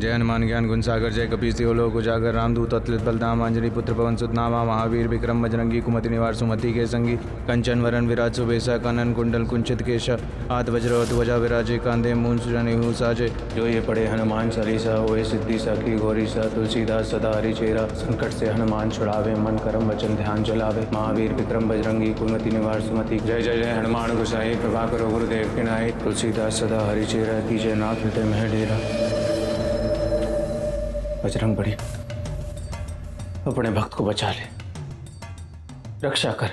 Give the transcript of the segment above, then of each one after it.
जय हनुमान ज्ञान गुण सागर, जय कपीस तिलोक उजागर, रामदूत अतुलित बलधाम, अंजनी पुत्र पवन सुत नामा, महावीर विक्रम बजरंगी, कुमति निवार सुमति के संगी, कंचन वरण विराज सुबेसा, कानन कुंडल कुंचित केश, हाथ वज्र ध्वजा विराजे, कांधे मूंज जनेऊ साजे। जो ये पढ़े हनुमान चालीसा, होए सिद्धि साखी गौरी सा, तुलसीदास सदा हरिचेरा, संकट से हनुमान छुड़ावे, मन कर्म वचन ध्यान चलावे, महावीर विक्रम बजरंगी, कुमति निवार सुमति। जय जय जय हनुमान गोसाई, कृपा करो गुरुदेव की नाई, तुलसीदास सदा हरिचेरा, कीजय नाथ हृदय में डेरा। बजरंग बली, अपने भक्त को बचा ले, रक्षा कर।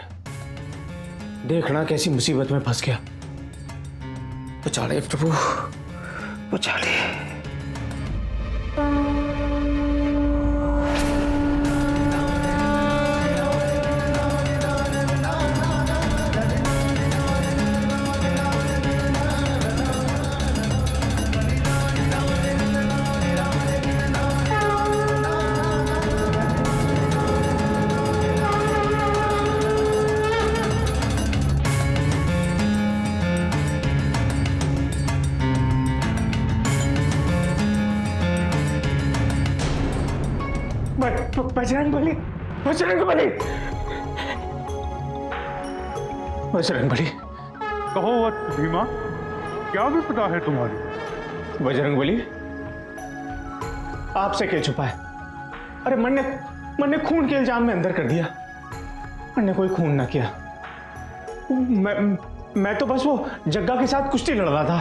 देखना कैसी मुसीबत में फंस गया। बचा ले प्रभु, बचा ले। बजरंग बली, बजरंग बली, बजरंग बली। कहो वत्स भीमा, क्या विपदा है तुम्हारी? बजरंग बली, आपसे क्या छुपा है? अरे मन ने खून के इल्जाम में अंदर कर दिया। मन ने कोई खून ना किया। मैं तो बस वो जग्गा के साथ कुश्ती लड़ रहा था।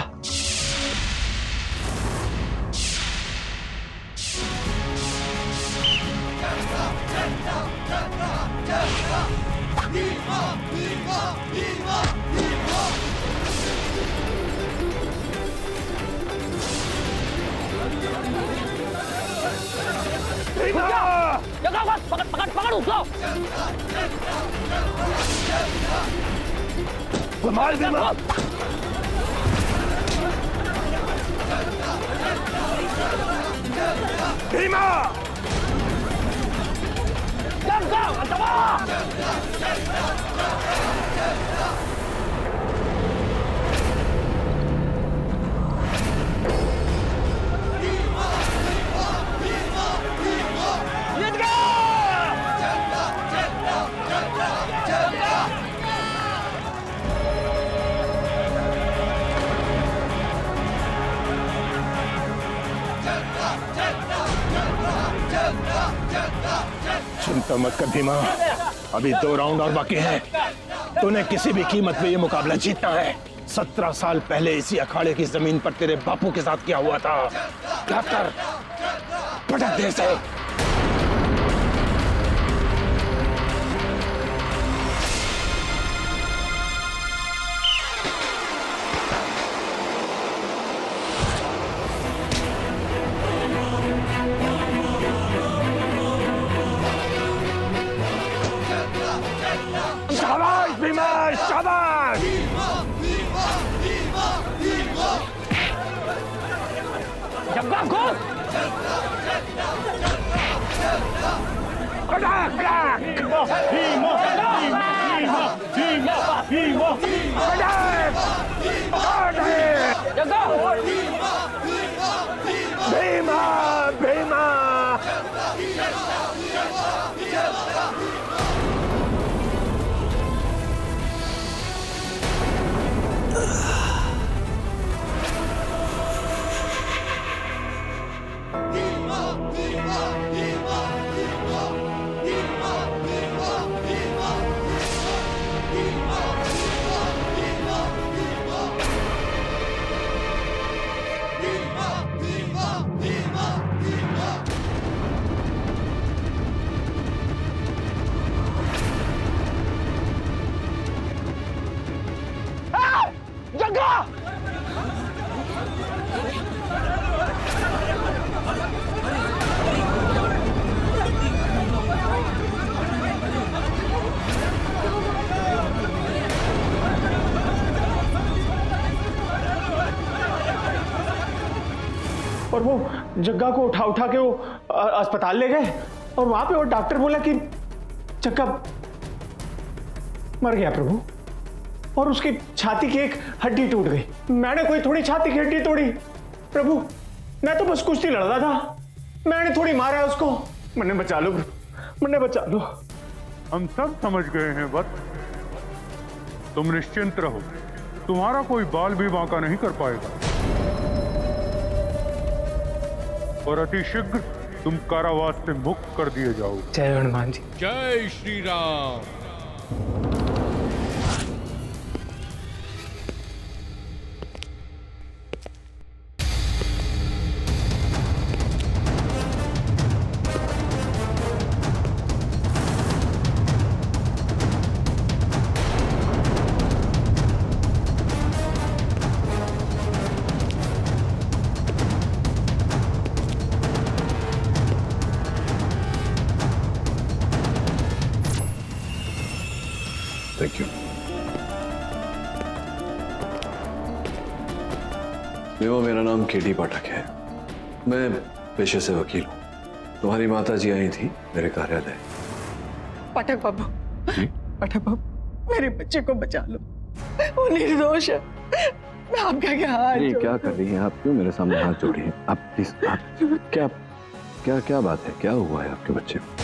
पकड़ उसको। मार भीमा। भीमा। चिंता मत कर भीमा, अभी 2 राउंड और बाकी हैं। तूने किसी भी कीमत पे ये मुकाबला जीतना है। 17 साल पहले इसी अखाड़े की जमीन पर तेरे बापू के साथ क्या हुआ था। याद कर, पटक दे से। शाबाश भीमा, शाबाश। जग्गा घुस। भीमा, भीमा। और वो जग्गा को उठा के वो अस्पताल ले गए और वहां पे वो डॉक्टर बोला कि जग्गा मर गया प्रभु, और उसकी छाती की एक हड्डी टूट गई। मैंने कोई थोड़ी छाती की हड्डी तोड़ी प्रभु, मैं तो बस कुश्ती लड़ रहा था, मैंने थोड़ी मारा है उसको। मन्ने बचा लो, मन्ने बचा लो। हम सब समझ गए हैं वत्स, तुम निश्चिंत रहो, तुम्हारा कोई बाल भी बांका नहीं कर पाएगा और अति शीघ्र तुम कारावास से मुक्त कर दिए जाओगे। जय हनुमान जी। जय श्री राम। Thank you. देखो, मेरा नाम केटी पाठक है, मैं पेशे से वकील हूँ। तुम्हारी माता जी आई थी मेरे कार्यालय। पाठक बाबू, पाठक बाबू, मेरे बच्चे को बचा लो, वो निर्दोष है। मैं आपका क्या हाथ ये क्या कर रही हैं आप? क्यों मेरे सामने हाथ जोड़ी हैं आप? प्लीज, आप क्या क्या क्या बात है? क्या हुआ है आपके बच्चे को?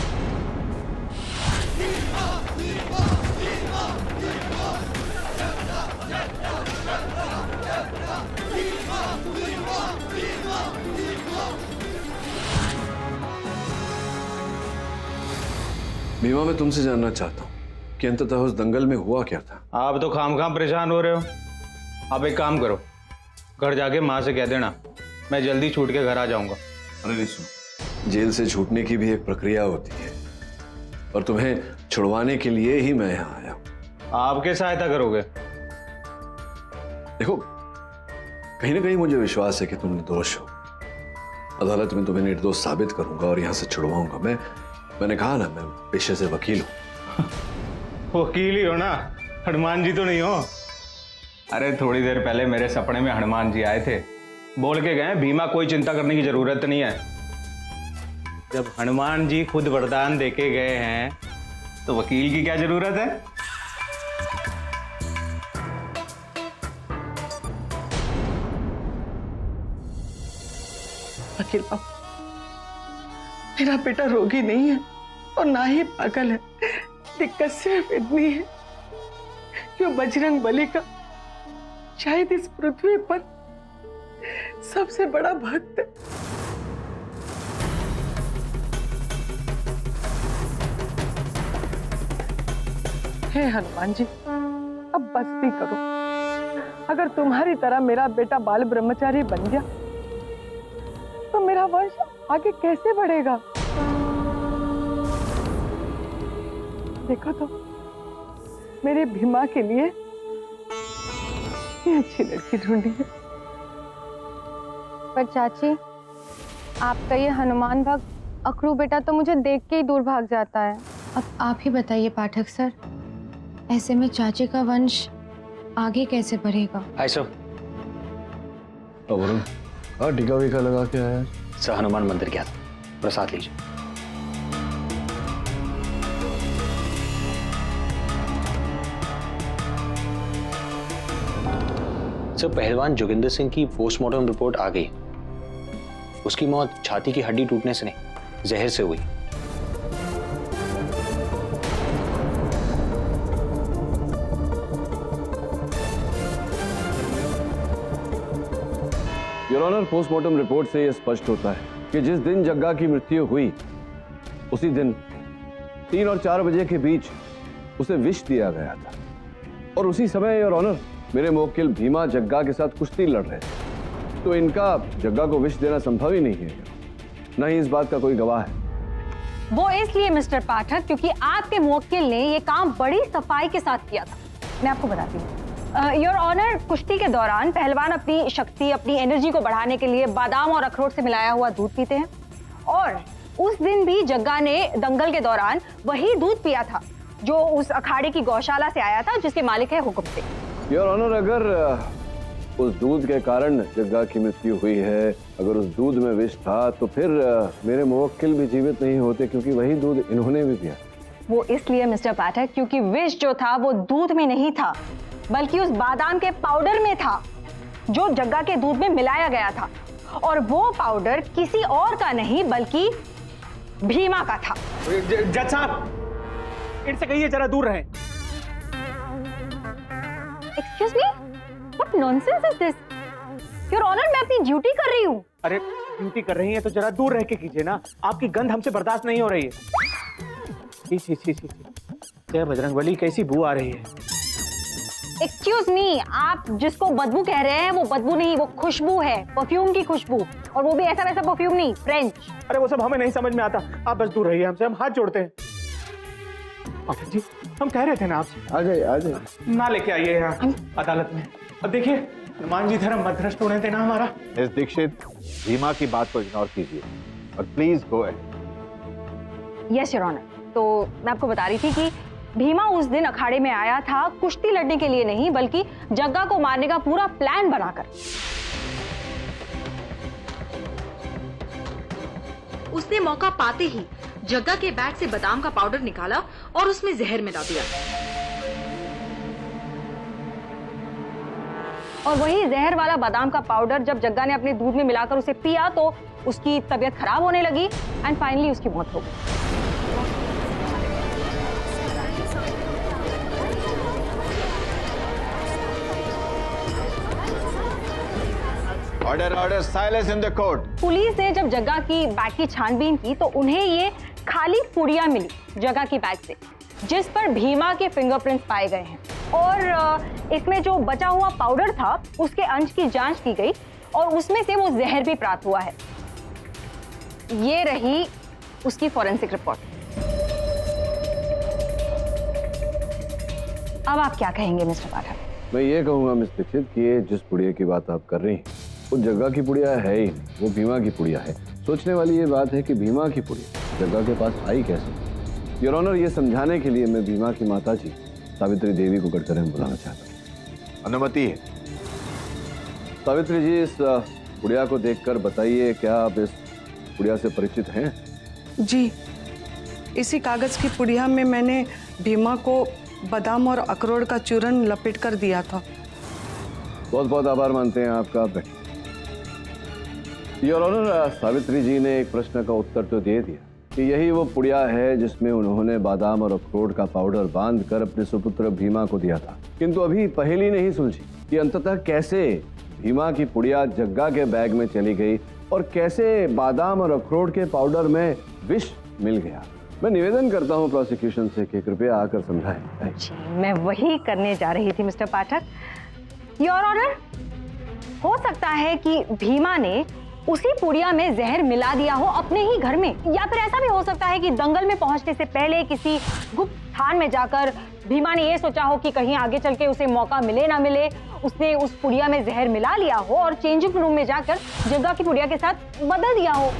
भीमा, मैं तुमसे जानना चाहता हूँ कि अंततः उस दंगल में हुआ क्या था? आप तो खाम परेशान हो रहे हो। आप एक काम करो, घर जाके माँ से कह देना मैं जल्दी छूट के घर आ जाऊंगा। अरे नहीं, सुनो, जेल से छूटने की भी एक प्रक्रिया होती है और तुम्हें छुड़वाने के लिए ही मैं यहाँ आया हूँ। आप क्या सहायता करोगे? देखो, कहीं ना कहीं मुझे विश्वास है कि तुम निर्दोष हो। अदालत में तुम्हें निर्दोष साबित करूंगा और यहाँ से छुड़वाऊंगा। मैंने कहा ना, मैं पेशे से वकील हूँ। वकील ही हो ना, हनुमान जी तो नहीं हो। अरे थोड़ी देर पहले मेरे सपने में हनुमान जी आए थे, बोल के गए भीमा कोई चिंता करने की जरूरत नहीं है। जब हनुमान जी खुद वरदान देके गए हैं तो वकील की क्या जरूरत है? वकील बाबू, मेरा बेटा रोगी नहीं है और ना ही पागल है। दिक्कत सिर्फ इतनी है कि वो बजरंग बली का शायद इस पृथ्वी पर सबसे बड़ा भक्त है। हे हनुमान जी, अब बस भी करो। अगर तुम्हारी तरह मेरा बेटा बाल ब्रह्मचारी बन गया तो मेरा वंश आगे कैसे बढ़ेगा? देखो तो, मेरे भीमा के लिए ये अच्छी लड़की ढूंढी है। पर चाची, आपका ये हनुमान भक्त अखरू बेटा तो मुझे देख के ही दूर भाग जाता है। अब आप ही बताइए पाठक सर, ऐसे में चाची का वंश आगे कैसे बढ़ेगा? ऐसा वरुण, हाँ, टीका वीका लगा के आया। सर, हनुमान मंदिर गया था, प्रसाद लीजिए। सर, पहलवान जोगिंदर सिंह की पोस्टमार्टम रिपोर्ट आ गई। उसकी मौत छाती की हड्डी टूटने से नहीं, जहर से हुई। योर ऑनर, पोस्टमार्टम रिपोर्ट से यह स्पष्ट होता है कि जिस दिन जग्गा की मृत्यु हुई उसी दिन 3 और 4 बजे के बीच उसे विष दिया गया था और उसी समय योर ऑनर मेरे मुवक्किल भीमा जग्गा के साथ कुश्ती लड़ रहे थे, तो इनका जग्गा को विष देना संभव ही नहीं है। न ही इस बात का कोई गवाह है। वो इसलिए मिस्टर पाठक क्योंकि आपके मुवक्किल ने ये काम बड़ी सफाई के साथ किया था। मैं आपको बताती हूँ योर ऑनर, कुश्ती के दौरान पहलवान अपनी शक्ति, अपनी एनर्जी को बढ़ाने के लिए बादाम और अखरोट से मिलाया हुआ दूध पीते हैं और उस दिन भी जग्गा ने दंगल के दौरान वही दूध पिया था जो उस अखाड़े की गौशाला से आया था जिसके मालिक है हुक्म से। योर ऑनर, अगर उस दूध के कारण जग्गा की मृत्यु हुई है, अगर उस दूध में विष था, तो फिर मेरे मुवक्किल भी जीवित नहीं होते क्योंकि वही दूध इन्होंने भी पिया। वो इसलिए मिस्टर पाठक क्योंकि विष जो था वो दूध में नहीं था बल्कि उस बादाम के पाउडर में था जो जग्गा के दूध में मिलाया गया था। और वो पाउडर किसी और का नहीं बल्कि भीमा का था। जज साहब, इनसे कहिए जरा दूर रहें। Excuse me, what nonsense is this? Your honour, मैं अपनी ड्यूटी कर रही हूँ। अरे ड्यूटी कर रही हैं तो जरा दूर रह के कीजिए ना, आपकी गंध हमसे बर्दाश्त नहीं हो रही है। छी छी छी छी, जय बजरंगबली, कैसी बू आ रही है। एक्सक्यूज मी, आप जिसको बदबू कह रहे हैं वो बदबू नहीं, वो खुशबू है, परफ्यूम की खुशबू, और वो भी ऐसा वैसा परफ्यूम नहीं, फ्रेंच। अरे वो सब हमें नहीं समझ में आता, आप बस दूर रहिए हमसे, हम हाथ जोड़ते हैं। पाठक जी, हम कह रहे थे ना आपसे, आ जाइए आ जाइए। ना लेके आइए यहाँ अदालत में। अब देखिए, हनुमान जी धर्म मध्यस्थ होने देना हमारा। मिस दीक्षित, भीमा की बात को इग्नोर कीजिए और please go ahead. Yes your honour. तो मैं आपको बता रही थी कि भीमा उस दिन अखाड़े में आया था कुश्ती लड़ने के लिए नहीं, बल्कि जग्गा को मारने का पूरा प्लान बनाकर। उसने मौका पाते ही जग्गा के बैग से बादाम का पाउडर निकाला और उसमें जहर मिला दिया। और वही जहर वाला बादाम का पाउडर जब जग्गा ने अपने दूध में मिलाकर उसे पिया तो उसकी तबीयत खराब होने लगी एंड फाइनली उसकी मौत हो गई। Order order, silence in the court. Police ने जब जग्गा की बैग की छानबीन की तो उन्हें ये खाली पुड़िया मिली जग्गा की बैग से, जिस पर भीमा के फिंगरप्रिंट्स पाए गए हैं। और इसमें जो बचा हुआ पाउडर था उसके अंश की जांच की गई और उसमें से वो जहर भी प्राप्त हुआ है। ये रही उसकी फॉरेंसिक रिपोर्ट। अब आप क्या कहेंगे मिस्टर पाठक? मैं ये कहूंगा मिस दीक्षित कि ये जिस पुड़िया की बात आप कर रही हैं वो जग्गा की पुड़िया है ही नहीं, वो भीमा की पुड़िया है। सोचने वाली ये बात है कि भीमा की पुड़िया जग्गा के पास आई कैसे। योर ऑनर, ये समझाने के लिए मैं भीमा की माता जी सावित्री देवी को कटघरे में बुलाना चाहता हूँ। अनुमति है। सावित्री जी, इस पुड़िया को देखकर बताइए, क्या आप इस पुड़िया से परिचित हैं? जी, इसी कागज की पुड़िया में मैंने भीमा को बादाम और अखरोट का चूरन लपेट कर दिया था। बहुत बहुत आभार मानते हैं आपका। योर ऑनर, सावित्री जी ने एक प्रश्न का उत्तर तो दे दिया कि यही वो पुड़िया है जिसमें उन्होंने बादाम और अखरोट का पाउडर बांधकर अपने सुपुत्र भीमा को दिया था। किंतु अभी पहेली नहीं सुलझी कि अंततः कैसे भीमा की पुड़िया जग्गा के बैग में चली गई और कैसे बादाम और अखरोट के पाउडर में विष मिल गया। मैं निवेदन करता हूं प्रोसिक्यूशन से कि कृपया आकर समझाएं। जी, मैं वही करने जा रही थी मिस्टर पाठक। योर ऑनर, हो सकता है कि भीमा ने उसी पुड़िया में जहर मिला दिया हो अपने ही घर में, या फिर ऐसा भी हो सकता है कि दंगल में पहुंचने से पहले किसी गुप्त स्थान में जाकर भीमा ने ये सोचा हो कि कहीं आगे चल के उसे मौका मिले ना मिले, उसने उस पुड़िया में जहर मिला लिया हो और चेंजिंग रूम में जाकर जग्गा की पुड़िया के साथ बदल दिया हो।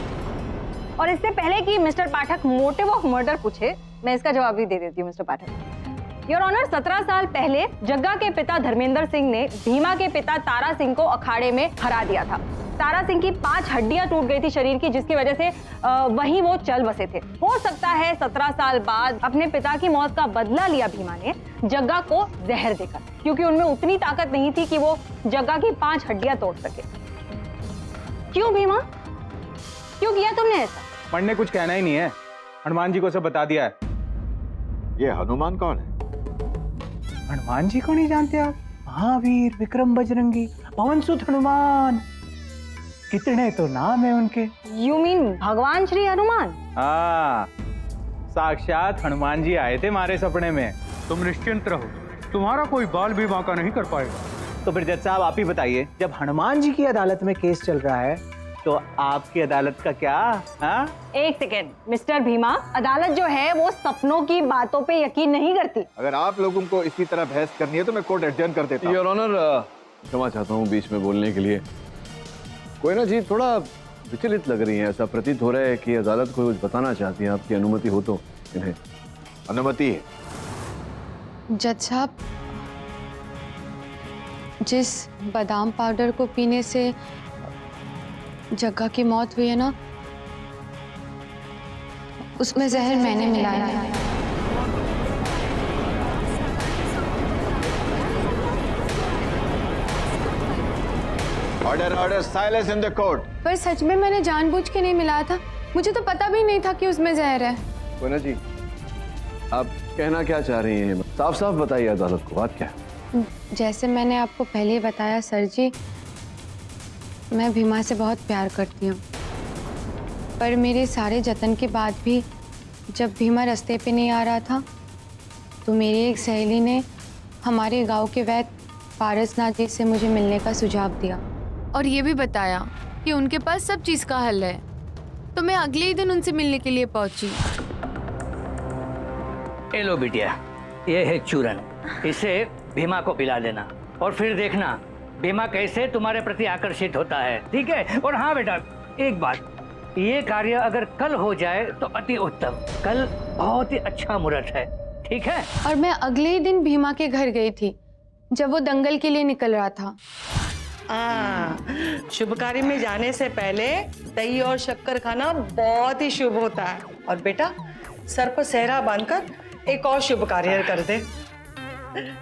और इससे पहले कि mister Pathak motive of murder पूछे, मैं इसका जवाब भी दे देती हूँ मिस्टर पाठक। योर ऑनर, 17 साल पहले जग्गा के पिता धर्मेंद्र सिंह ने भीमा के पिता तारा सिंह को अखाड़े में हरा दिया था। तारा सिंह की 5 हड्डियां टूट गई थी शरीर की, जिसकी वजह से वहीं वो चल बसे थे। हो सकता है 17 साल बाद अपने पिता की मौत का बदला लिया भीमा ने जग्गा को जहर देकर, क्योंकि उनमें उतनी ताकत नहीं थी कि वो जग्गा की 5 हड्डियां तोड़ सके। क्यों भीमा, क्यों किया तुमने ऐसा? मरने कुछ कहना ही नहीं है, हनुमान जी को सब बता दिया है। ये हनुमान कौन है? हनुमान जी को नहीं जानते आप? महावीर, विक्रम बजरंगी, पवन सुत हनुमान, कितने तो नाम है उनके। यू मीन भगवान श्री हनुमान? हाँ, साक्षात हनुमान जी आए थे हमारे सपने में। तुम निश्चिंत रहो, तुम्हारा कोई बाल भी बांका नहीं कर पाएगा। तो फिर जज साहब आप ही बताइए, जब हनुमान जी की अदालत में केस चल रहा है तो आपकी अदालत का क्या? हाँ? एक सेकेंड मिस्टर भीमा, अदालत जो है वो सपनों की बातों पे यकीन नहीं करती। अगर आप लोगों को इसी तरह बहस करनी है तो मैं कोर्ट एडजर्न कर देता हूं। योर ऑनर, क्षमा चाहता हूं बीच में बोलने के लिए। कोई ना जी, थोड़ा विचलित लग रही है, ऐसा प्रतीत हो रहा है कि अदालत को कुछ बताना चाहती हैं। आपकी अनुमति हो तो इन्हें। अनुमति है। जज साहब, जिस बादाम पाउडर को पीने से जग्गा की मौत हुई है ना, उसमें जहर मैंने मिलाया है। Order order silence in the court. पर सच में मैंने जानबूझ के नहीं मिलाया था, मुझे तो पता भी नहीं था कि उसमें जहर है। कोयना जी, आप कहना क्या चाह रही हैं? साफ साफ बताइए अदालत को, बात क्या है? जैसे मैंने आपको पहले ही बताया सर जी, मैं भीमा से बहुत प्यार करती हूँ, पर मेरे सारे जतन के बाद भी जब भीमा रास्ते पे नहीं आ रहा था तो मेरी एक सहेली ने हमारे गांव के वैद्य पारसनाथ जी से मुझे मिलने का सुझाव दिया और ये भी बताया कि उनके पास सब चीज़ का हल है। तो मैं अगले ही दिन उनसे मिलने के लिए पहुंची। ए लो बिटिया, ये है चूरन, इसे भीमा को पिला देना और फिर देखना भीमा कैसे तुम्हारे प्रति आकर्षित होता है, ठीक है? और हाँ बेटा, एक बात, ये कार्य अगर कल हो जाए तो अति उत्तम। कल बहुत ही अच्छा मुहूर्त है, ठीक है? और मैं अगले ही दिन भीमा के घर गई थी जब वो दंगल के लिए निकल रहा था। शुभ कार्य में जाने से पहले दही और शक्कर खाना बहुत ही शुभ होता है। और बेटा, सर पर सेहरा बांधकर एक और शुभ कार्य कर दे।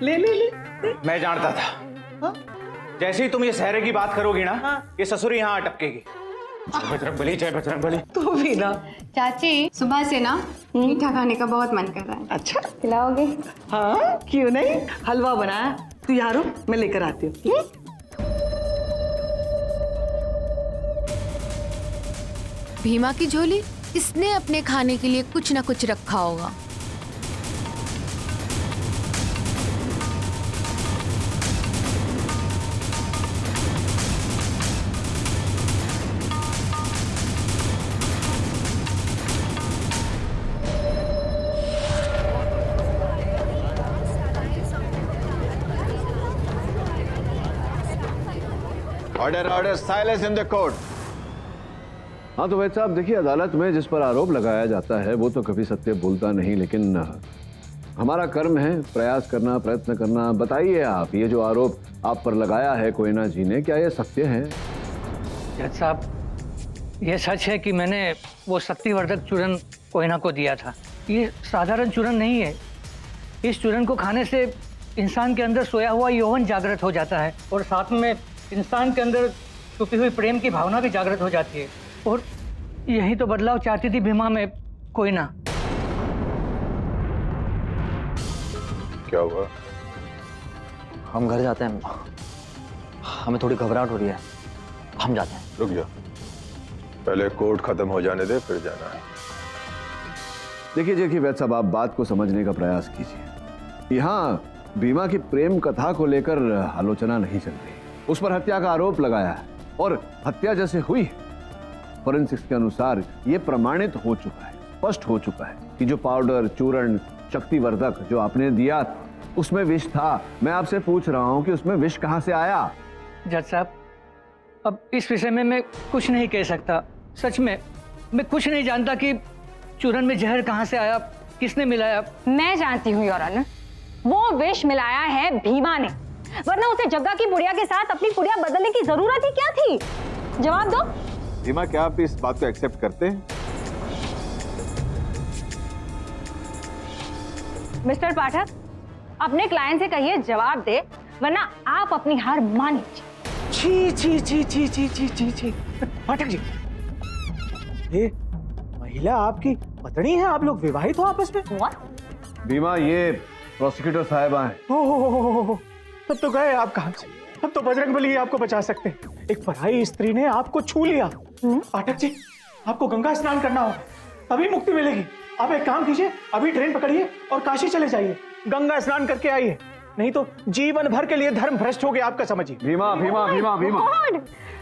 ले ले ले। मैं जानता था। हाँ? जैसे ही तुम ये सहरे की बात करोगी ना, ये ससुर यहाँ अटकेगी। जय बजरंगबली, जय बजरंगबली। तू भी ना। चाची, सुबह से ना मीठा खाने का बहुत मन कर रहा है। अच्छा, खिलाओगे? हाँ क्यों नहीं, हलवा बनाया, तू यहाँ रुक, मैं लेकर आती हूँ। भीमा की झोली, इसने अपने खाने के लिए कुछ ना कुछ रखा होगा। Order order silence in the court. हाँ तो वैसे साहब देखिए, अदालत में जिस पर आरोप लगाया जाता है वो तो कभी सत्य बोलता नहीं, लेकिन हमारा कर्म है प्रयास करना, प्रयत्न करना। बताइए आप, ये जो आरोप आप पर लगाया है कोयना जी ने, क्या ये सत्य है? जज साहब, ये सच है कि मैंने वो शक्तिवर्धक चूरन कोयना को दिया था। ये साधारण चूरन नहीं है। इस चूरन को खाने से इंसान के अंदर सोया हुआ यौवन जागृत हो जाता है और साथ में इंसान के अंदर छुपी हुई प्रेम की भावना भी जागृत हो जाती है। और यही तो बदलाव चाहती थी भीमा में कोयना। क्या हुआ? हम घर जाते हैं, हमें थोड़ी घबराहट हो रही है, हम जाते हैं। रुक जा, पहले कोर्ट खत्म हो जाने दे, फिर जाना है। देखिए वैद्य साहब, आप बात को समझने का प्रयास कीजिए। यहाँ भीमा की प्रेम कथा को लेकर आलोचना नहीं चल रही, उस पर हत्या का आरोप लगाया है और हत्या जैसे हुई है, फोरेंसिक्स के अनुसार ये प्रमाणित हो चुका है, स्पष्ट हो चुका है कि जो पाउडर, चूर्ण, शक्तिवर्धक जो आपने दिया उसमें विष था। मैं आपसे पूछ रहा हूं कि उसमें विष कहां से आया? जज साहब, अब इस विषय में मैं कुछ नहीं कह सकता। सच में मैं कुछ नहीं जानता कि चूरन में जहर कहां से आया, किसने मिलाया। मैं जानती हूँ योर ऑनर, वो विष मिलाया है भीमा ने, वरना उसे जग्गा की बुढ़िया के साथ अपनी पुड़िया बदलने की जरूरत ही क्या थी? जवाब दो। भीमा, क्या आप इस बात को एक्सेप्ट करते हैं? मिस्टर पाठक, अपने क्लाइंट से कहिए जवाब दे, वरना आप अपनी हार मान लीजिए। जी जी जी जी जी जी जी पाठक जी, ये महिला आपकी पत्नी है? आप लोग विवाहित हो आपस में? भीमा, ये प्रोसिक्यूटर साहिबा हैं। हो, तब तो गए आप काम से। अब तो बजरंगबली आपको बचा सकते हैं। एक पराई स्त्री ने आपको छू लिया। पाठक जी, आपको गंगा स्नान करना होगा, तभी मुक्ति मिलेगी। आप एक काम कीजिए, अभी ट्रेन पकड़िए और काशी चले जाइए, गंगा स्नान करके आइए, नहीं तो जीवन भर के लिए धर्म भ्रष्ट हो गया आपका, समझिए। भीमा भीमा भीमा भीमा,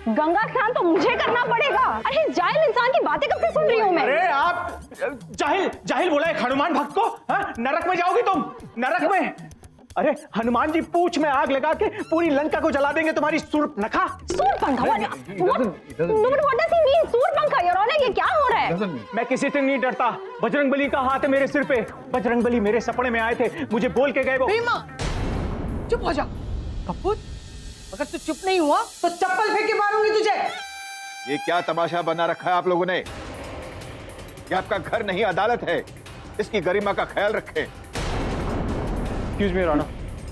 गंगा स्नान तो मुझे करना पड़ेगा। अरे जाहिल इंसान की बातें कब से सुन रही हूँ मैं? अरे आप जाहिल बोला एक हनुमान भक्त को? हाँ, नरक में जाओगी तुम, नरक में। अरे हनुमान जी पूंछ में आग लगा के पूरी लंका को जला देंगे, तुम्हारी सूर्पनखा। सूर्पनखा? सूर्पनखा योर ऑनर, ये क्या हो रहा है? मैं किसी से नहीं डरता, बजरंगबली का हाथ है मेरे सिर पे। बजरंगबली मेरे सपने में आए थे, मुझे बोल के गए वो। चुप हो जा कपूर, अगर तू चुप नहीं हुआ तो चप्पल फेंक के मारूंगी तुझे। ये क्या तमाशा बना रखा है आप लोगों ने? ये आपका घर नहीं अदालत है, इसकी गरिमा का ख्याल रखें। एक्सक्यूज मी योर ऑनर,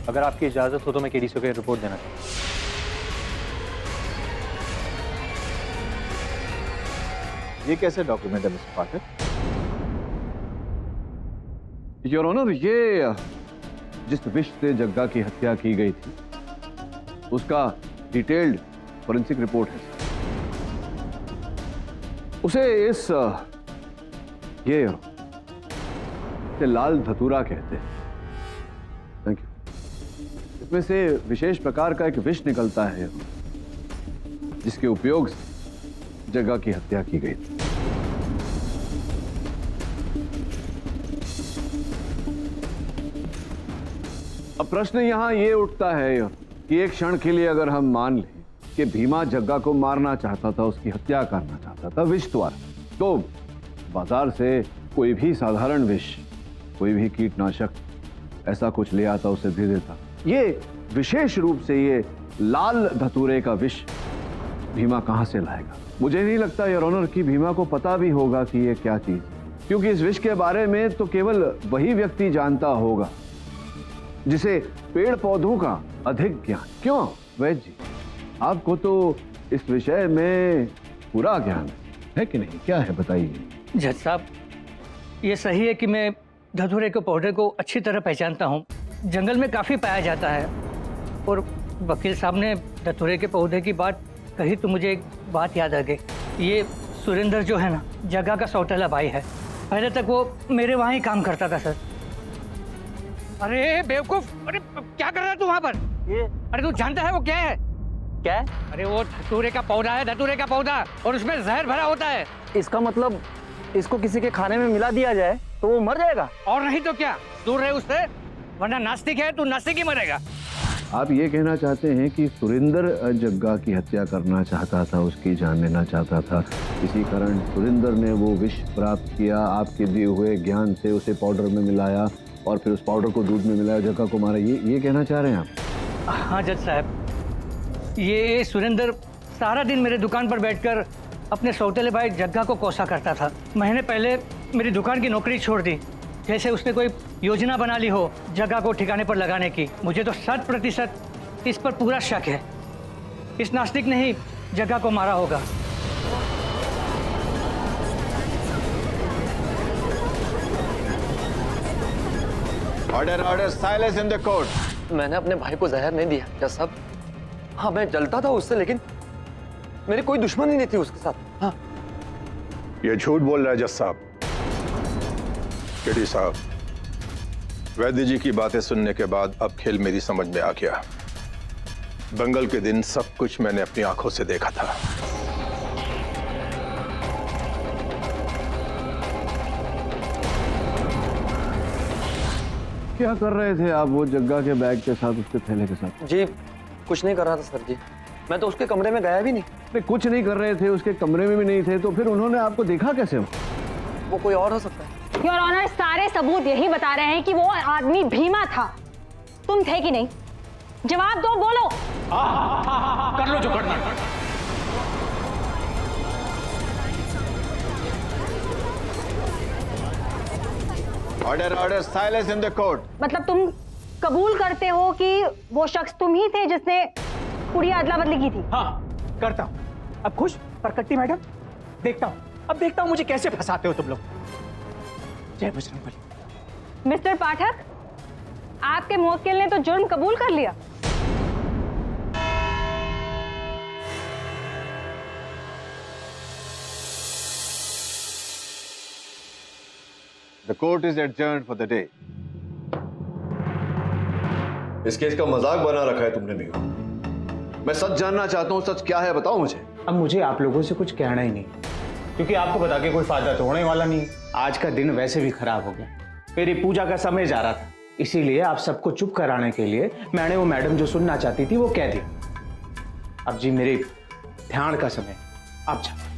अगर आपकी इजाजत हो तो मैं केडीसी को रिपोर्ट देना चाहूँ। ये कैसे डॉक्यूमेंट है मिस्टर पाठक? योर ऑनर, ये जिस विष से जग्गा की हत्या की गई थी उसका डिटेल्ड फॉरेंसिक रिपोर्ट है। उसे इसे लाल धतूरा कहते हैं। Thank you. इसमें से विशेष प्रकार का एक विष निकलता है जिसके उपयोग से जग्गा की हत्या की गई थी। अब प्रश्न यहां ये उठता है कि एक क्षण के लिए अगर हम मान लें कि भीमा जग्गा को मारना चाहता था, उसकी हत्या करना चाहता था विष द्वारा, तो बाजार से कोई भी साधारण विष, कोई भी कीटनाशक ऐसा कुछ ले आता, उसे दे देता। ये विशेष रूप से ये लाल धतूरे का विष भीमा कहां से लाएगा? मुझे नहीं लगता योर ऑनर कि भीमा को पता भी होगा कि ये क्या चीज, क्योंकि इस विष के बारे में तो केवल वही व्यक्ति जानता होगा जिसे पेड़ पौधों का अधिक ज्ञान। क्यों वैद्य जी, आपको तो इस विषय में पूरा ज्ञान है कि नहीं? क्या है बताइए। जज साहब, ये सही है कि मैं धतूरे के पौधे को अच्छी तरह पहचानता हूँ। जंगल में काफ़ी पाया जाता है। और वकील साहब ने धतूरे के पौधे की बात कही तो मुझे एक बात याद आ गई। ये सुरेंद्र जो है ना, जग्गा का सौतेला भाई है। पहले तक वो मेरे वहाँ ही काम करता था सर। अरे बेवकूफ, अरे क्या कर रहा है तू वहाँ पर? अरे तू जानता है वो क्या है? क्या है? अरे वो धतूरे का पौधा है, धतूरे का पौधा, और उसमें जहर भरा होता है। इसका मतलब इसको किसी के खाने में मिला दिया जाए तो वो मर जाएगा? और नहीं तो क्या, दूर रहे उससे, वरना नास्तिक है तू, नास्तिक ही मरेगा। आप ये कहना चाहते हैं कि सुरेंद्र जग्गा की हत्या करना चाहता था, उसकी जान लेना चाहता था, इसी कारण सुरेंद्र ने वो विष प्राप्त किया, आपके दिए हुए ज्ञान से उसे पाउडर में मिलाया और फिर उस पाउडर को दूध में मिलाया, जग्गा को मारा। ये कहना चाह रहे हैं आप? हाँ जज साहब, ये सुरेंद्र सारा दिन मेरे दुकान पर बैठकर अपने सौतेले भाई जग्गा को कोसा करता था। महीने पहले मेरी दुकान की नौकरी छोड़ दी, जैसे उसने कोई योजना बना ली हो जग्गा को ठिकाने पर लगाने की। मुझे तो 100% इस पर पूरा शक है। इस नास्तिक ने ही जग्गा को मारा होगा। Order order, silence in the court. मैंने अपने भाई को जहर नहीं दिया जज साहब। हाँ, मैं जलता था उससे, लेकिन मेरी कोई दुश्मनी नहीं थी उसके साथ। हाँ, ये झूठ बोल रहा है जज साहब। केडी साहब, वैद्य जी की बातें सुनने के बाद अब खेल मेरी समझ में आ गया। दंगल के दिन सब कुछ मैंने अपनी आंखों से देखा था। क्या कर रहे थे आप वो जग्गा के बैग के साथ, उसके थैले के साथ? जी कुछ नहीं कर रहा था सर जी, मैं तो उसके कमरे में गया भी नहीं। नहीं, कुछ नहीं कर रहे थे, उसके कमरे में भी नहीं थे, तो फिर उन्होंने आपको देखा कैसे? वो कोई और हो सकता है। योर ऑनर, सारे सबूत यही बता रहे हैं कि वो आदमी भीमा था। तुम थे कि नहीं? जवाब दो, बोलो। कर लो जो करना है। Order order, silence in the court. मतलब तुम कबूल करते हो कि वो शख्स तुम ही थे जिसने पूरी अदला बदली की थी? हाँ करता हूं। अब खुश परकट्टी मैडम? देखता हूं, अब देखता हूं मुझे कैसे फंसाते हो तुम लोग। जय बजरंगबली। मिस्टर पाठक, आपके मुवक्किल ने तो जुर्म कबूल कर लिया। The court is adjourned for the day. इस केस का मजाक बना रखा है तुमने भी। मैं सच जानना चाहता हूँ, सच क्या है बताओ मुझे। अब मुझे आप लोगों से कुछ कहना ही नहीं, क्योंकि आपको बता के कोई फायदा तो होने वाला नहीं। आज का दिन वैसे भी खराब हो गया, मेरी पूजा का समय जा रहा था, इसीलिए आप सबको चुप कराने के लिए मैंने वो मैडम जो सुनना चाहती थी वो कह दी। अब जी मेरे ध्यान का समय, आप जाओ।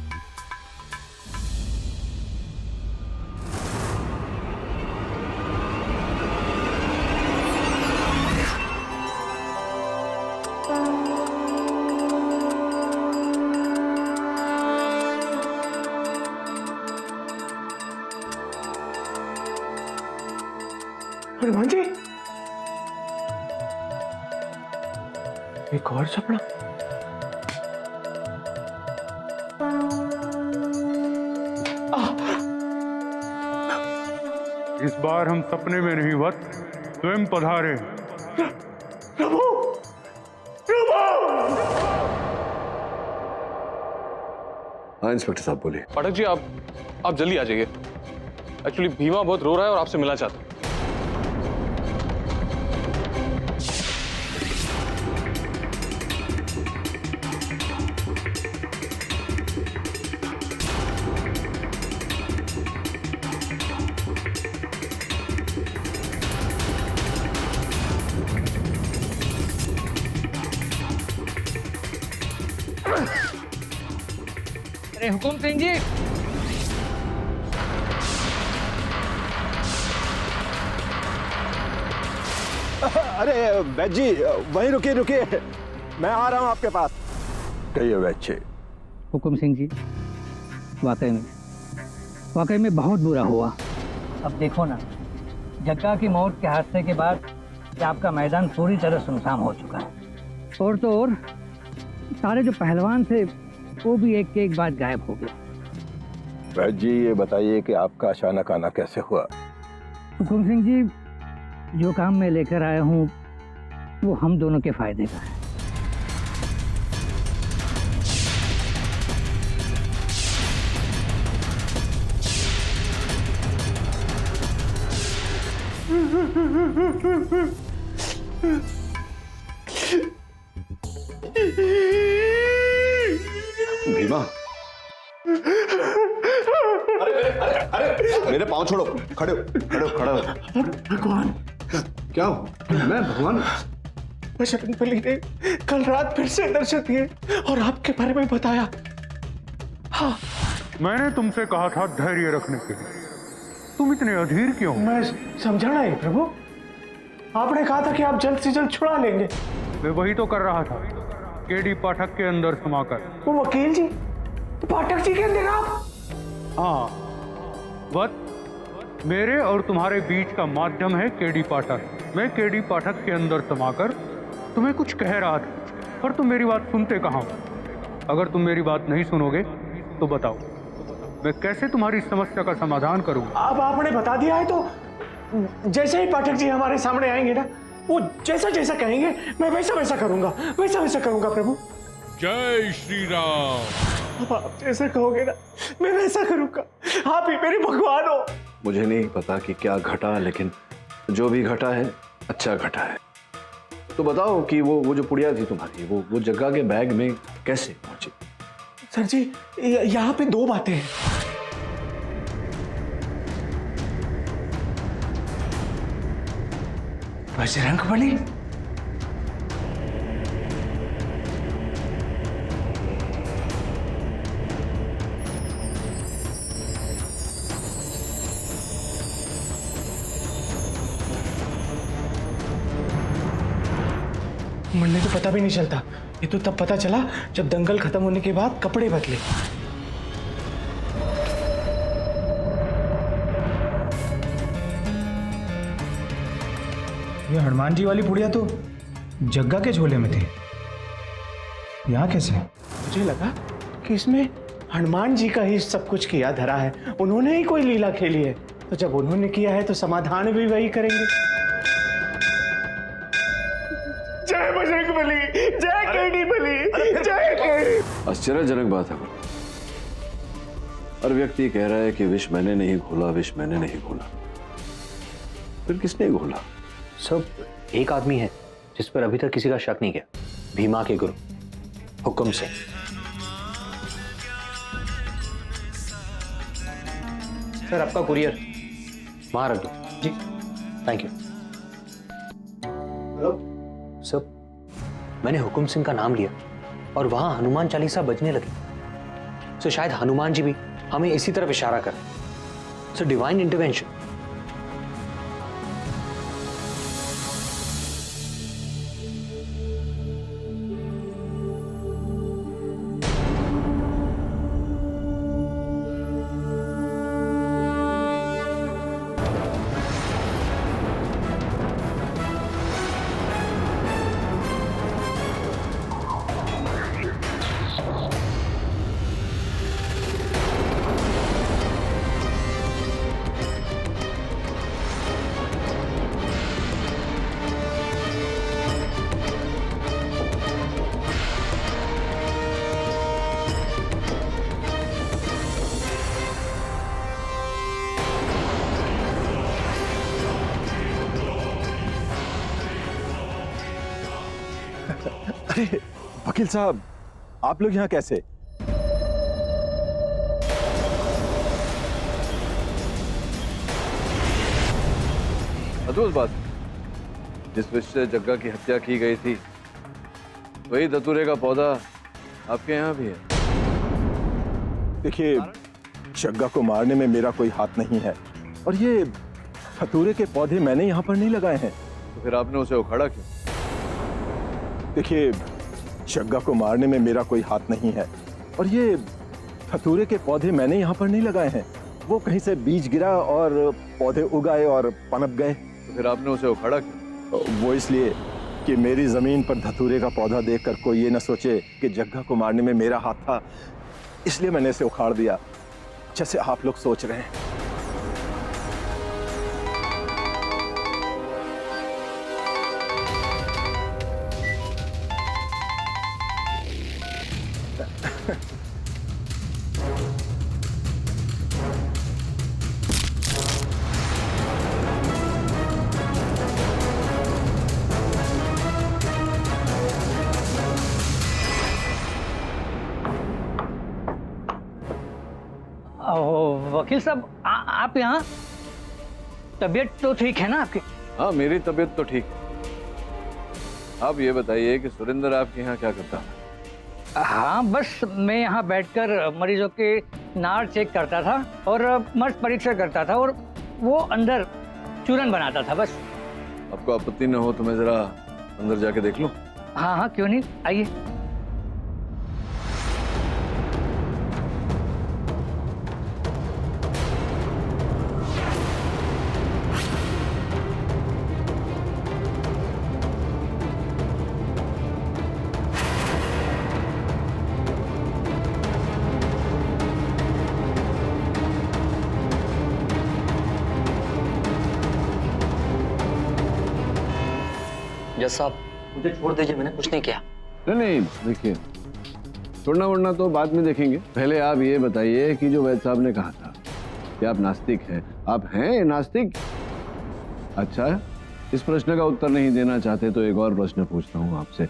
हनुमान जी, एक और सपना। इस बार हम सपने में नहीं वत्स स्वयं पधारे। प्रभु, प्रभु! हाँ इंस्पेक्टर साहब बोलिए। पाठक जी आप जल्दी आ जाइए। एक्चुअली भीमा बहुत रो रहा है और आपसे मिलना चाहता है। अरे हुकुम सिंह जी, अरे वैद जी वहीं रुकिए रुकिए, मैं आ रहा हूं आपके पास। कहिए वैद जी। हुकुम सिंह जी, वाकई में बहुत बुरा हुआ। अब देखो ना, जग्गा की मौत के हादसे के बाद कि आपका मैदान पूरी तरह सुनसान हो चुका है। और तो और सारे जो पहलवान थे वो भी एक के एक बाद गायब हो गए। वैद जी ये बताइए कि आपका अचानक आना कैसे हुआ? हुकुम सिंह जी, जो काम मैं लेकर आया हूँ वो हम दोनों के फायदे का है। भीमा, अरे मेरे पाँव छोड़ो, खड़े हो। भगवान, क्या हो? मैं भगवान? बजरंगबली ने कल रात फिर से दर्शन दिए और आपके बारे में बताया। हाँ, मैंने तुमसे कहा था धैर्य रखने के लिए, तुम इतने अधीर क्यों? मैं समझाना है प्रभु, आपने कहा था कि आप जल्द से जल्द छुड़ा लेंगे। मैं वही तो कर रहा था, केडी पाठक के अंदर समाकर। वो वकील जी, पाठक जी के अंदर आप? हाँ, वत मेरे और तुम्हारे बीच का माध्यम है केडी पाठक। मैं केडी पाठक के अंदर समाकर तुम्हें कुछ कह रहा था, पर तुम मेरी बात सुनते कहाँ हो? अगर तुम मेरी बात नहीं सुनोगे तो बताओ, मैं कैसे तुम्हारी समस्या का समाधान करूंगा? अब आपने बता दिया है तो जैसे ही पाठक जी हमारे सामने आएंगे ना, वो जैसा जैसा कहेंगे मैं वैसा वैसा करूंगा, वैसा वैसा करूंगा प्रभु। जय श्री राम। अब आप जैसा कहोगे ना मैं वैसा करूंगा, आप ही मेरे भगवान हो। मुझे नहीं पता कि क्या घटा, लेकिन जो भी घटा है अच्छा घटा है। तो बताओ कि वो जो पुड़िया थी तुम्हारी, वो जग्गा के बैग में कैसे पहुंची? सर जी, यहाँ पे दो बातें हैं। बजरंगबली, मुन्ने को पता भी नहीं चलता। ये तो तब पता चला जब दंगल खत्म होने के बाद कपड़े बदले। ये हनुमान जी वाली पुड़िया तो जग्गा के झोले में थी, यहाँ कैसे? मुझे लगा कि इसमें हनुमान जी का ही सब कुछ किया धरा है, उन्होंने ही कोई लीला खेली है। तो जब उन्होंने किया है तो समाधान भी वही करेंगे। जय बजरंगबली, जय केडी बली, जय केडी। आश्चर्यजनक बात है। हर व्यक्ति कह रहा है कि विष मैंने नहीं घोला, विष मैंने नहीं घोला। फिर किसने घोला? सब एक आदमी है जिस पर अभी तक किसी का शक नहीं किया, भीमा के गुरु हुकुम सिंह। सर आपका कुरियर वहां रख दो। जी थैंक यू। हेलो सर, मैंने हुकुम सिंह का नाम लिया और वहां हनुमान चालीसा बजने लगी। सर शायद हनुमान जी भी हमें इसी तरफ इशारा कर। Sir divine intervention. अरे वकील साहब, आप लोग यहाँ कैसे? अद्भुत बात, जिस विष से जग्गा की हत्या की गई थी वही धतूरे का पौधा आपके यहाँ भी है। देखिए, जग्गा को मारने में मेरा कोई हाथ नहीं है, और ये धतूरे के पौधे मैंने यहाँ पर नहीं लगाए हैं। तो फिर आपने उसे उखाड़ा क्यों? देखिए, जग्गा को मारने में मेरा कोई हाथ नहीं है, और ये धतूरे के पौधे मैंने यहाँ पर नहीं लगाए हैं। वो कहीं से बीज गिरा और पौधे उगाए और पनप गए। तो फिर आपने उसे उखाड़ा क्यों? वो इसलिए कि मेरी जमीन पर धतूरे का पौधा देखकर कोई ये न सोचे कि जग्गा को मारने में मेरा हाथ था, इसलिए मैंने इसे उखाड़ दिया, जैसे आप लोग सोच रहे हैं। वकील साहब, आप यहाँ? तबीयत तो ठीक है ना आपकी? हाँ, मेरी तबीयत तो ठीक है। आप ये बताइए कि सुरेंद्र आपके यहाँ क्या करता है? हाँ, बस मैं यहाँ बैठकर मरीजों के नाड़ चेक करता था और मर्ज परीक्षा करता था, और वो अंदर चूरन बनाता था बस। आपको आपत्ति न हो तो मैं जरा अंदर जाके देख लूं? हाँ हाँ, क्यों नहीं, आइए। जज साहब, मुझे छोड़ दीजिए, मैंने कुछ नहीं किया। नहीं, देखिए, छोड़ना वोड़ना तो बाद में देखेंगे। पहले आप ये बताइए कि जो वैद्य साहब ने कहा था कि आप नास्तिक हैं, आप हैं नास्तिक? अच्छा, इस प्रश्न का उत्तर नहीं देना चाहते तो एक और प्रश्न पूछता हूँ आपसे।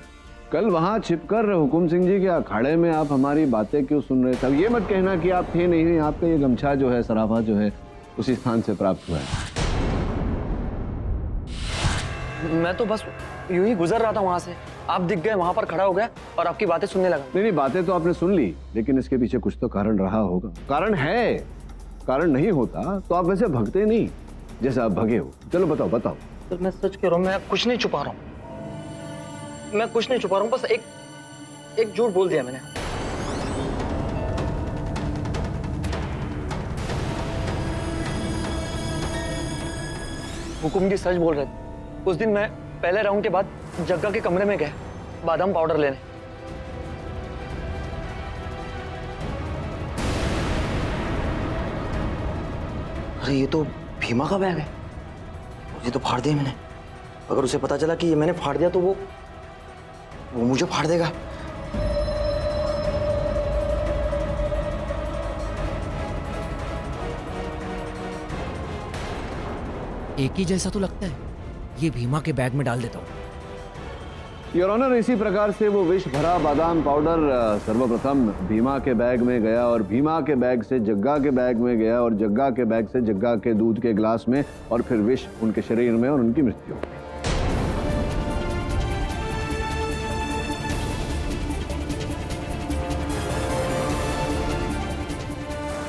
कल वहां छिपकर हुकुम सिंह जी के अखाड़े में आप हमारी बातें क्यों सुन रहे थे? अब ये मत कहना कि आप थे नहीं, आपका ये गमछा जो है, सराफा जो है, उसी स्थान से प्राप्त हुआ है। मैं तो बस यूं ही गुजर रहा था वहां से, आप दिख गए, वहां पर खड़ा हो गया और आपकी बातें सुनने लगा। नहीं, बातें तो आपने सुन ली, लेकिन इसके पीछे कुछ तो कारण रहा होगा। कारण है, कारण नहीं होता तो आप वैसे भगते नहीं जैसे आप भगे हो। चलो बताओ बताओ। तो मैं सच कह रहा हूँ, मैं कुछ नहीं छुपा रहा हूँ, मैं कुछ नहीं छुपा रहा हूँ, बस एक झूठ बोल दिया मैंने। हुकुम जी सच बोल रहे थे। उस दिन मैं पहले राउंड के बाद जग्गा के कमरे में गया बादाम पाउडर लेने। अरे ये तो भीमा का बैग है, ये तो फाड़ दिया मैंने। अगर उसे पता चला कि ये मैंने फाड़ दिया तो वो मुझे फाड़ देगा। एक ही जैसा तो लगता है, ये भीमा के बैग में डाल देता हूँ। योर ऑनर, इसी प्रकार से वो विष भरा बादाम पाउडर सर्वप्रथम भीमा के बैग में गया, और भीमा के बैग से जग्गा के बैग में गया, और जग्गा के बैग से जग्गा के दूध के गिलास में, और फिर विष उनके शरीर में, और उनकी मृत्यु हो गई।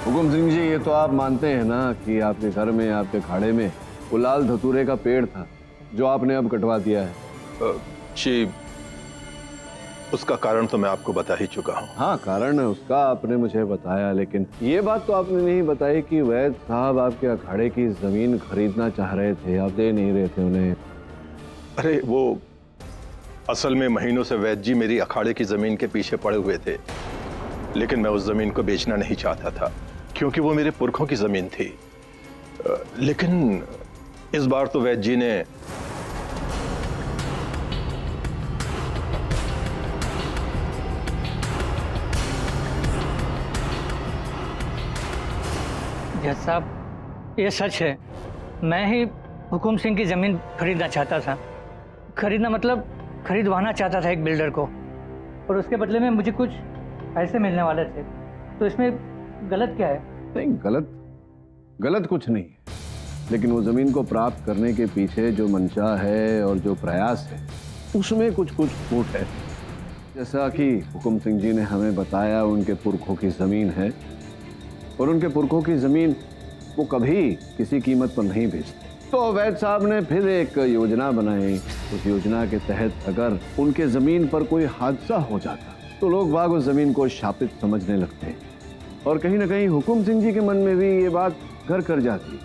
हुकुम सिंह जी, ये तो आप मानते हैं ना कि आपके घर में, आपके खाड़े में वो लाल धतूरे का पेड़ था जो आपने अब कटवा दिया है? जी, उसका कारण तो मैं आपको बता ही चुका हूँ। हाँ, कारण उसका आपने मुझे बताया, लेकिन ये बात तो आपने नहीं बताई कि वैद्य साहब आपके अखाड़े की जमीन खरीदना चाह रहे थे, आप दे नहीं रहे थे उन्हें। अरे वो असल में महीनों से वैद्य जी मेरी अखाड़े की जमीन के पीछे पड़े हुए थे, लेकिन मैं उस जमीन को बेचना नहीं चाहता था क्योंकि वो मेरे पुरखों की जमीन थी। लेकिन इस बार तो वैद्य जी ने जज साहब, ये सच है, मैं ही हुकुम सिंह की जमीन खरीदना चाहता था। खरीदना मतलब खरीदवाना चाहता था एक बिल्डर को, और उसके बदले में मुझे कुछ पैसे मिलने वाले थे, तो इसमें गलत क्या है? नहीं, गलत कुछ नहीं है, लेकिन वो जमीन को प्राप्त करने के पीछे जो मंशा है और जो प्रयास है उसमें कुछ फूट है। जैसा कि हुकुम सिंह जी ने हमें बताया, उनके पुरखों की जमीन है और उनके पुरखों की जमीन वो कभी किसी कीमत पर नहीं बेचते। तो अवैध साहब ने फिर एक योजना बनाई। उस योजना के तहत अगर उनके जमीन पर कोई हादसा हो जाता तो लोग बाग उस जमीन को शापित समझने लगते और कहीं ना कहीं हुकुम सिंह जी के मन में भी ये बात घर कर जाती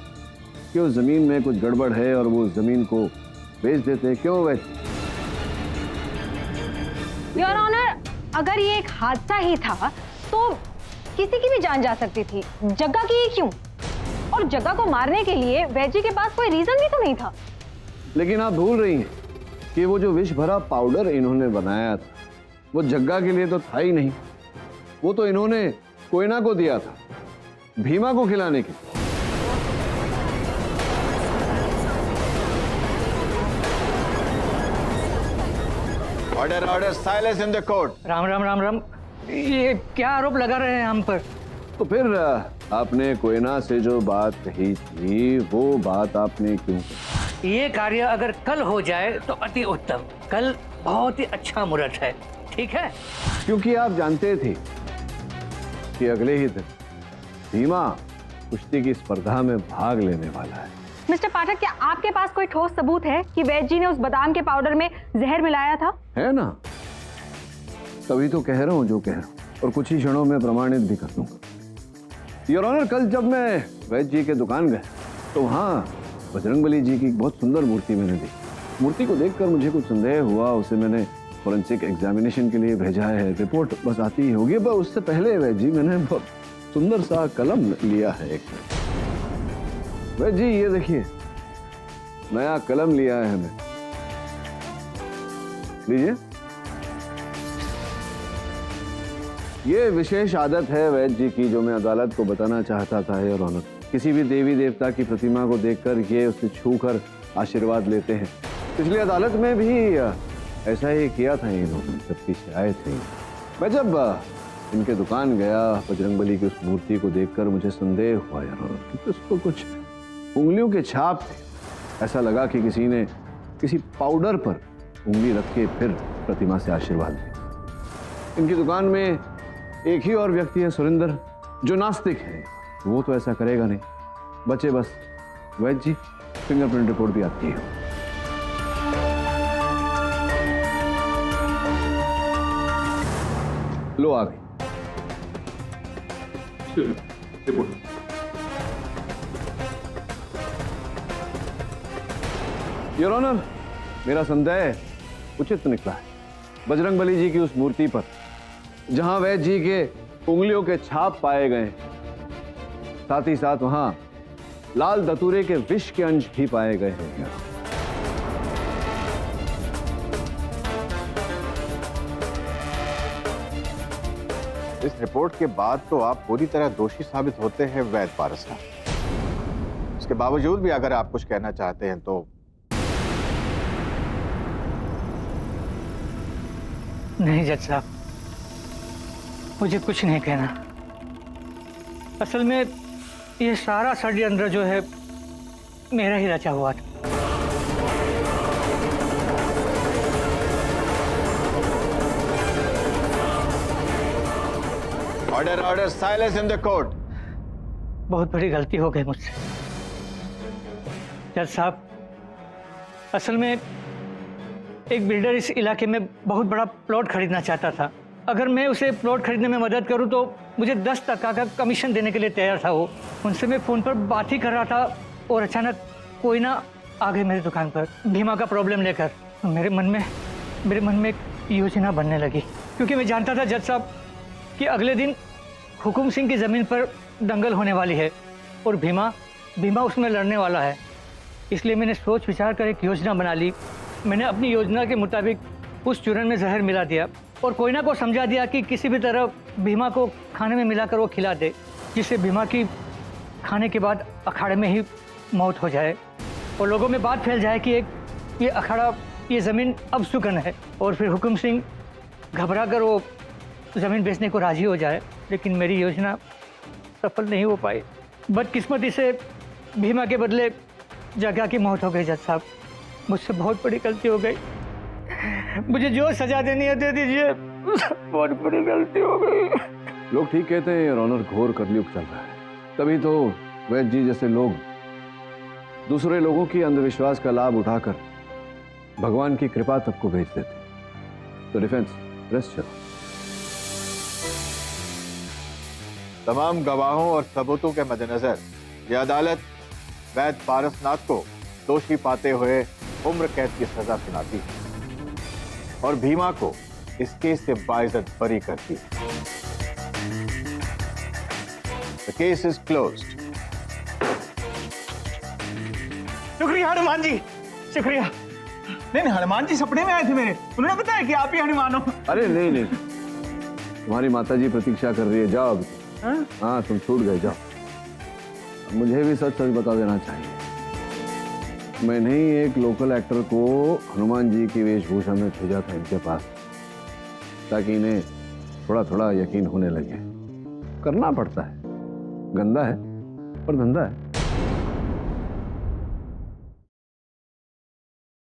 कि उस जमीन में कुछ गड़बड़ है और वो उस जमीन को बेच देते। क्यों वैद? योर ऑनर, अगर ये एक हादसा ही था तो किसी की भी जान जा सकती थी, जग्गा की ही क्यों? और जग्गा को मारने के लिए वैजी के पास कोई रीजन भी तो नहीं था। लेकिन आप भूल रही हैं कि वो जो विष भरा पाउडर इन्होंने बनाया था वो जग्गा के लिए तो था ही नहीं, वो तो इन्होंने कोयना को दिया था, भीमा को खिलाने के। Order silence in the court. Ram Ram Ram Ram, ये क्या आरोप लगा रहे हैं हम पर? तो फिर आपने कोयना से जो बात कही थी वो बात आपने क्यों कही? ये कार्य अगर कल हो जाए तो अति उत्तम। कल बहुत ही अच्छा मुहूर्त है, ठीक है? क्योंकि आप जानते थे कि अगले ही दिन भीमा कुश्ती की स्पर्धा में भाग लेने वाला है। मिस्टर पाठक, क्या आपके पास कोई ठोस सबूत है कि वैद जी ने उस बादाम के पाउडर में जहर मिलाया था? है ना, तभी तो कह रहा हूँ जो कह रहा हूँ, और कुछ ही क्षणों में प्रमाणित भी कर दूंगा। योर ऑनर, कल जब मैं वैद जी के दुकान गया तो वहाँ बजरंगबली जी की बहुत सुंदर मूर्ति मैंने देखी। मूर्ति को देखकर मुझे कुछ संदेह हुआ, उसे मैंने फॉरेंसिक एग्जामिनेशन के लिए भेजा है, रिपोर्ट बस आती ही होगी। पर उससे पहले वैद जी मैंने बहुत सुंदर सा कलम लिया है एक। वैद जी ये देखिए, नया कलम लिया है हमें, लीजिए। ये विशेष आदत है वैद जी की जो मैं अदालत को बताना चाहता था योर ऑनर। किसी भी देवी देवता की प्रतिमा को देखकर ये उसे छूकर आशीर्वाद लेते हैं। पिछली अदालत में भी ऐसा ही किया था इन्होंने जब पीछे आए थे। मैं जब इनके दुकान गया, बजरंगबली की उस मूर्ति को देखकर मुझे संदेह हुआ योर ऑनर, क्योंकि उसको कुछ उंगलियों के छाप थे। ऐसा लगा कि किसी ने किसी पाउडर पर उंगली रख के फिर प्रतिमा से आशीर्वाद लिया। इनकी दुकान में एक ही और व्यक्ति है सुरेंद्र, जो नास्तिक है। वो तो ऐसा करेगा नहीं। बचे बस वैद जी। फिंगरप्रिंट रिपोर्ट भी आती है। लो आ गई रिपोर्ट। योर ऑनर, मेरा संदेह उचित निकला है। बजरंगबली जी की उस मूर्ति पर जहां वैद जी के उंगलियों के छाप पाए गए, साथ ही साथ वहां लाल दतूरे के विष के अंश भी पाए गए हैं। इस रिपोर्ट के बाद तो आप पूरी तरह दोषी साबित होते हैं वैद पारस साहब। इसके बावजूद भी अगर आप कुछ कहना चाहते हैं तो। नहीं जज साहब, मुझे कुछ नहीं कहना। असल में ये सारा षड्यंत्र जो है मेरा ही रचा हुआ था। Order silence in the court. बहुत बड़ी गलती हो गई मुझसे जज साहब। असल में एक बिल्डर इस इलाके में बहुत बड़ा प्लॉट खरीदना चाहता था। अगर मैं उसे प्लॉट खरीदने में मदद करूं तो मुझे 10% का कमीशन देने के लिए तैयार था वो। उनसे मैं फ़ोन पर बात ही कर रहा था और अचानक कोई ना आ गए मेरी दुकान पर भीमा का प्रॉब्लम लेकर। मेरे मन में एक योजना बनने लगी, क्योंकि मैं जानता था जज साहब कि अगले दिन हुकुम सिंह की ज़मीन पर दंगल होने वाली है और भीमा उसमें लड़ने वाला है। इसलिए मैंने सोच विचार कर एक योजना बना ली। मैंने अपनी योजना के मुताबिक उस चूरन में जहर मिला दिया और कोयना को समझा दिया कि किसी भी तरह भीमा को खाने में मिलाकर वो खिला दे, जिससे भीमा की खाने के बाद अखाड़े में ही मौत हो जाए और लोगों में बात फैल जाए कि ये अखाड़ा, ये ज़मीन अब सुकन है। और फिर हुकुम सिंह घबरा कर वो जमीन बेचने को राजी हो जाए, लेकिन मेरी योजना सफल नहीं हो पाई। बदकिस्मती से भीमा के बदले जग्गा की मौत हो गई। जज साहब, मुझसे बहुत बड़ी गलती हो गई, मुझे जो सजा देनी है दे दीजिए। बहुत बड़ी गलती हो गई। लोग ठीक कहते हैं योर ऑनर, घोर कलयुग चल रहा है, तभी तो वैद्य जी जैसे लोग दूसरे लोगों की अंधविश्वास का लाभ उठाकर भगवान की कृपा तक को भेज देते। तो डिफेंस रेस्ट चलो। तमाम गवाहों और सबूतों के मद्देनजर यह अदालत वैद्य पारसनाथ को दोषी पाते हुए उम्र कैद की सजा सुनाती है और भीमा को इस केस से बाइज्जत बरी करती है। The case is closed. शुक्रिया हनुमान जी, शुक्रिया। नहीं, हनुमान जी सपने में आए थे मेरे, उन्होंने बताया कि आप ही हनुमान हो। अरे नहीं नहीं, तुम्हारी माता जी प्रतीक्षा कर रही है, जाओ अभी। हाँ, तुम छूट गए, जाओ। मुझे भी सच सच बता देना चाहिए, मैंने ही एक लोकल एक्टर को हनुमान जी की वेशभूषा में भेजा था इनके पास, ताकि इन्हें थोड़ा थोड़ा यकीन होने लगे। करना पड़ता है, गंदा है पर धंधा है।